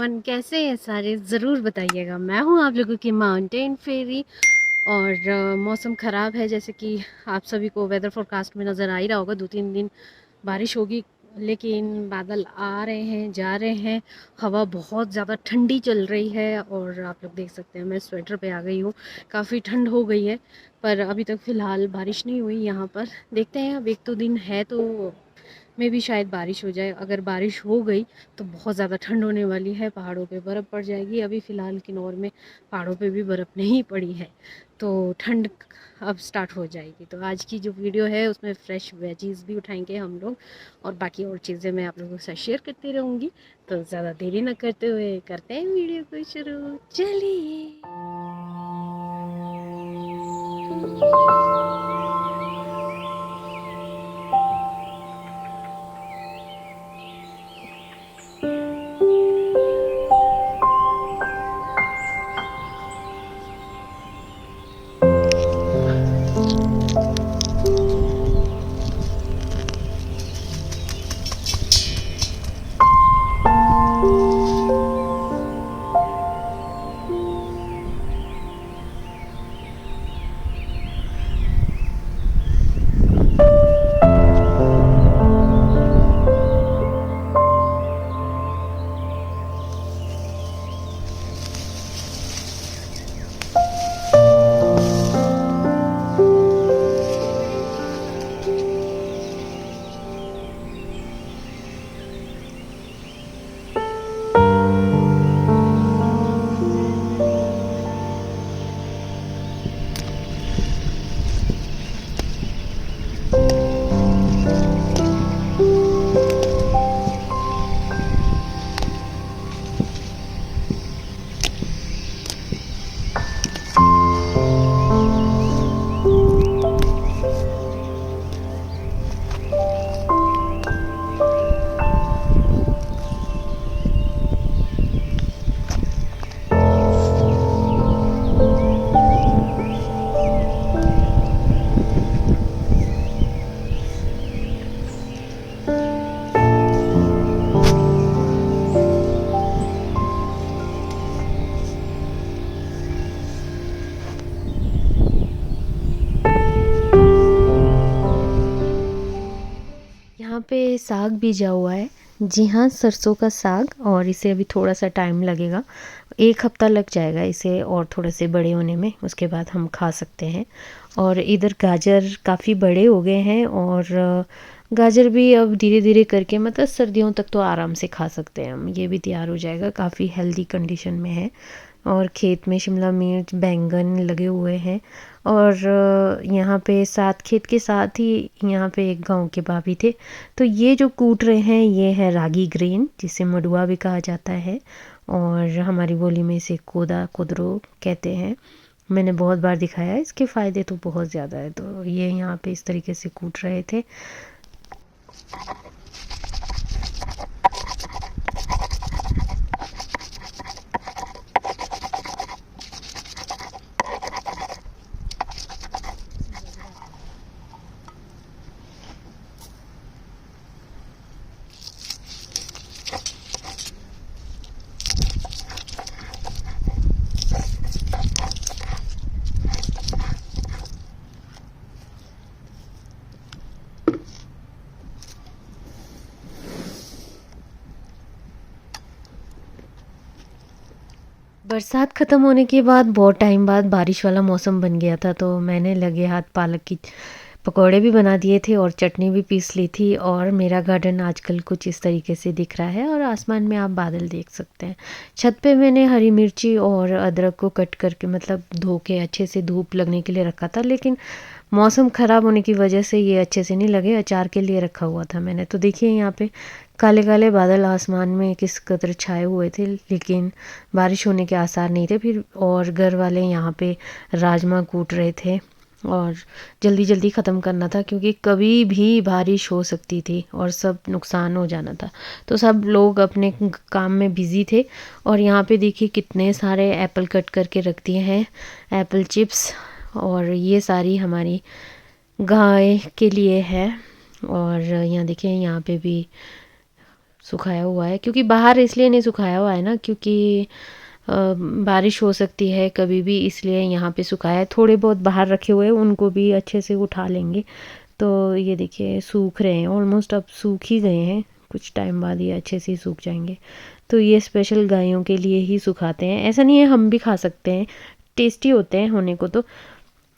Everyone, कैसे हैं सारे? ज़रूर बताइएगा। मैं हूं आप लोगों की माउंटेन फेरी। और मौसम ख़राब है, जैसे कि आप सभी को वेदर फोरकास्ट में नज़र आ ही रहा होगा। 2-3 दिन बारिश होगी, लेकिन बादल आ रहे हैं, जा रहे हैं। हवा बहुत ज़्यादा ठंडी चल रही है और आप लोग देख सकते हैं मैं स्वेटर पे आ गई हूँ। काफ़ी ठंड हो गई है, पर अभी तक फ़िलहाल बारिश नहीं हुई यहाँ पर। देखते हैं, अब 1-2 दिन है तो में भी शायद बारिश हो जाए। अगर बारिश हो गई तो बहुत ज़्यादा ठंड होने वाली है, पहाड़ों पे बर्फ़ पड़ जाएगी। अभी फ़िलहाल किन्नौर में पहाड़ों पे भी बर्फ़ नहीं पड़ी है, तो ठंड अब स्टार्ट हो जाएगी। तो आज की जो वीडियो है उसमें फ़्रेश वेजीज़ भी उठाएंगे हम लोग, और बाकी और चीज़ें मैं आप लोगों के साथ शेयर करती रहूँगी। तो ज़्यादा देरी ना करते हुए करते हैं वीडियो को शुरू। चलिए। यहाँ पे साग बीजा हुआ है। जी हाँ, सरसों का साग। और इसे अभी थोड़ा सा टाइम लगेगा, 1 हफ्ता लग जाएगा इसे और थोड़े से बड़े होने में। उसके बाद हम खा सकते हैं। और इधर गाजर काफ़ी बड़े हो गए हैं, और गाजर भी अब धीरे धीरे करके, मतलब सर्दियों तक तो आराम से खा सकते हैं हम। ये भी तैयार हो जाएगा, काफ़ी हेल्दी कंडीशन में है। और खेत में शिमला मिर्च, बैंगन लगे हुए हैं। और यहाँ पे साथ, खेत के साथ ही यहाँ पे एक गांव के भाभी थे, तो ये जो कूट रहे हैं ये है रागी ग्रेन, जिसे मडुआ भी कहा जाता है, और हमारी बोली में इसे कोदा, कुदरो कहते हैं। मैंने बहुत बार दिखाया है, इसके फ़ायदे तो बहुत ज़्यादा है। तो ये यहाँ पे इस तरीके से कूट रहे थे। बरसात ख़त्म होने के बाद बहुत टाइम बाद बारिश वाला मौसम बन गया था, तो मैंने लगे हाथ पालक की पकौड़े भी बना दिए थे और चटनी भी पीस ली थी। और मेरा गार्डन आजकल कुछ इस तरीके से दिख रहा है, और आसमान में आप बादल देख सकते हैं। छत पे मैंने हरी मिर्ची और अदरक को कट करके, मतलब धो के अच्छे से धूप लगने के लिए रखा था, लेकिन मौसम ख़राब होने की वजह से ये अच्छे से नहीं लगे। अचार के लिए रखा हुआ था मैंने। तो देखिए यहाँ पे काले काले बादल आसमान में किस कदर छाए हुए थे, लेकिन बारिश होने के आसार नहीं थे फिर। और घर वाले यहाँ पे राजमा कूट रहे थे, और जल्दी जल्दी ख़त्म करना था, क्योंकि कभी भी बारिश हो सकती थी और सब नुकसान हो जाना था। तो सब लोग अपने काम में बिज़ी थे। और यहाँ पे देखिए कितने सारे एप्पल कट करके रख दिए हैं, एप्पल चिप्स। और ये सारी हमारी गाय के लिए है। और यहाँ देखिए, यहाँ पे भी सुखाया हुआ है, क्योंकि बाहर इसलिए नहीं सुखाया हुआ है ना, क्योंकि बारिश हो सकती है कभी भी, इसलिए यहाँ पे सुखाया है। थोड़े बहुत बाहर रखे हुए हैं, उनको भी अच्छे से उठा लेंगे। तो ये देखिए सूख रहे हैं, ऑलमोस्ट अब सूख ही गए हैं, कुछ टाइम बाद ये अच्छे से ही सूख जाएंगे। तो ये स्पेशल गायों के लिए ही सुखाते हैं, ऐसा नहीं है, हम भी खा सकते हैं, टेस्टी होते हैं होने को तो।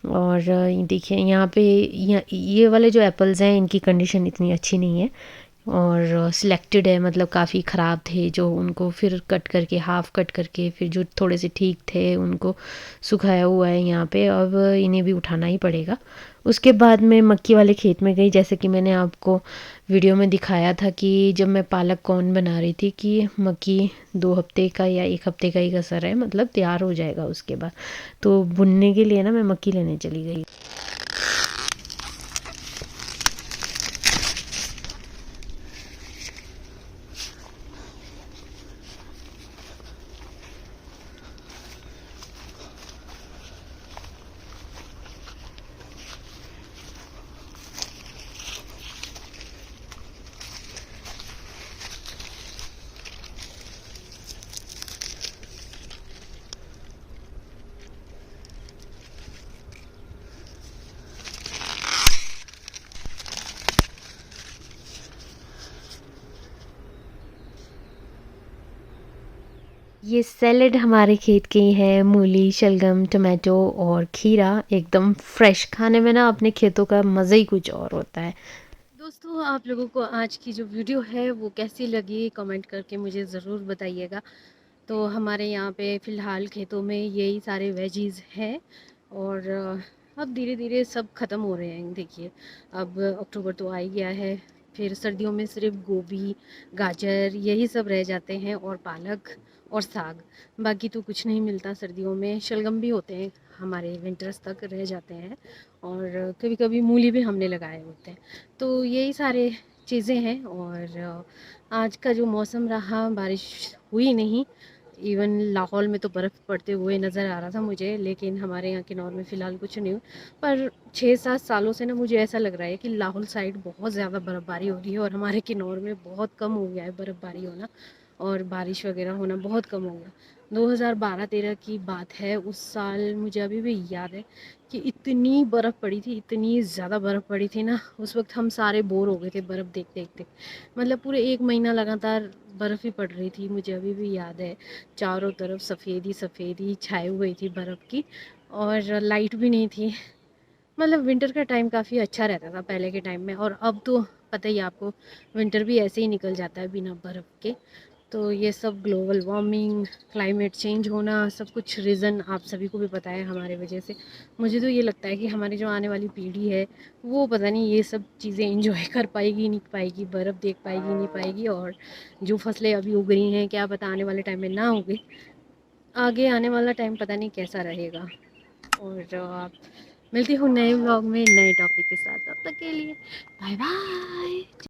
और देखिए यहाँ पे ये वाले जो एप्पल्स हैं इनकी कंडीशन इतनी अच्छी नहीं है, और सिलेक्टेड है, मतलब काफ़ी ख़राब थे, जो उनको फिर कट करके, हाफ़ कट करके, फिर जो थोड़े से ठीक थे उनको सुखाया हुआ है यहाँ पे। अब इन्हें भी उठाना ही पड़ेगा। उसके बाद मैं मक्की वाले खेत में गई, जैसे कि मैंने आपको वीडियो में दिखाया था कि जब मैं पालक कॉर्न बना रही थी, कि मक्की 2 हफ्ते का या 1 हफ्ते का ही कसर है, मतलब तैयार हो जाएगा उसके बाद। तो भुनने के लिए ना मैं मक्की लेने चली गई। ये सैलेड हमारे खेत के ही है, मूली, शलगम, टमाटो और खीरा, एकदम फ्रेश। खाने में ना अपने खेतों का मज़ा ही कुछ और होता है। दोस्तों, आप लोगों को आज की जो वीडियो है वो कैसी लगी कमेंट करके मुझे ज़रूर बताइएगा। तो हमारे यहाँ पे फ़िलहाल खेतों में यही सारे वेजीज़ हैं, और अब धीरे धीरे सब ख़त्म हो रहे हैं। देखिए अब अक्टूबर तो आ ही गया है, फिर सर्दियों में सिर्फ गोभी, गाजर यही सब रह जाते हैं, और पालक और साग। बाकी तो कुछ नहीं मिलता सर्दियों में। शलगम भी होते हैं हमारे, विंटर्स तक रह जाते हैं, और कभी कभी मूली भी हमने लगाए होते हैं। तो यही सारे चीज़ें हैं। और आज का जो मौसम रहा, बारिश हुई नहीं। इवन लाहौल में तो बर्फ़ पड़ते हुए नज़र आ रहा था मुझे, लेकिन हमारे यहाँ किन्नौर में फ़िलहाल कुछ नहीं हुआ। पर 6-7 सालों से ना मुझे ऐसा लग रहा है कि लाहौल साइड बहुत ज़्यादा बर्फ़बारी हो रही है, और हमारे किन्नौर में बहुत कम हो गया है बर्फ़बारी होना, और बारिश वगैरह होना बहुत कम हो गया। 2012-13 की बात है, उस साल मुझे अभी भी याद है कि इतनी बर्फ़ पड़ी थी, इतनी ज़्यादा बर्फ़ पड़ी थी ना, उस वक्त हम सारे बोर हो गए थे बर्फ़ देख देख देख। मतलब पूरे 1 महीना लगातार बर्फ़ ही पड़ रही थी, मुझे अभी भी याद है। चारों तरफ सफ़ेदी सफ़ेदी छाई हुई थी बर्फ़ की, और लाइट भी नहीं थी। मतलब विंटर का टाइम काफ़ी अच्छा रहता था पहले के टाइम में, और अब तो पता ही है आपको, विंटर भी ऐसे ही निकल जाता है बिना बर्फ़ के। तो ये सब ग्लोबल वार्मिंग, क्लाइमेट चेंज होना, सब कुछ रीज़न आप सभी को भी पता है हमारे वजह से। मुझे तो ये लगता है कि हमारी जो आने वाली पीढ़ी है वो पता नहीं ये सब चीज़ें एंजॉय कर पाएगी नहीं पाएगी, बर्फ़ देख पाएगी नहीं पाएगी, और जो फसलें अभी उग रही हैं क्या पता आने वाले टाइम में ना उगे। आगे आने वाला टाइम पता नहीं कैसा रहेगा। और आप, मिलती हूँ नए व्लॉग में नए टॉपिक के साथ, तब तक के लिए बाय बाय।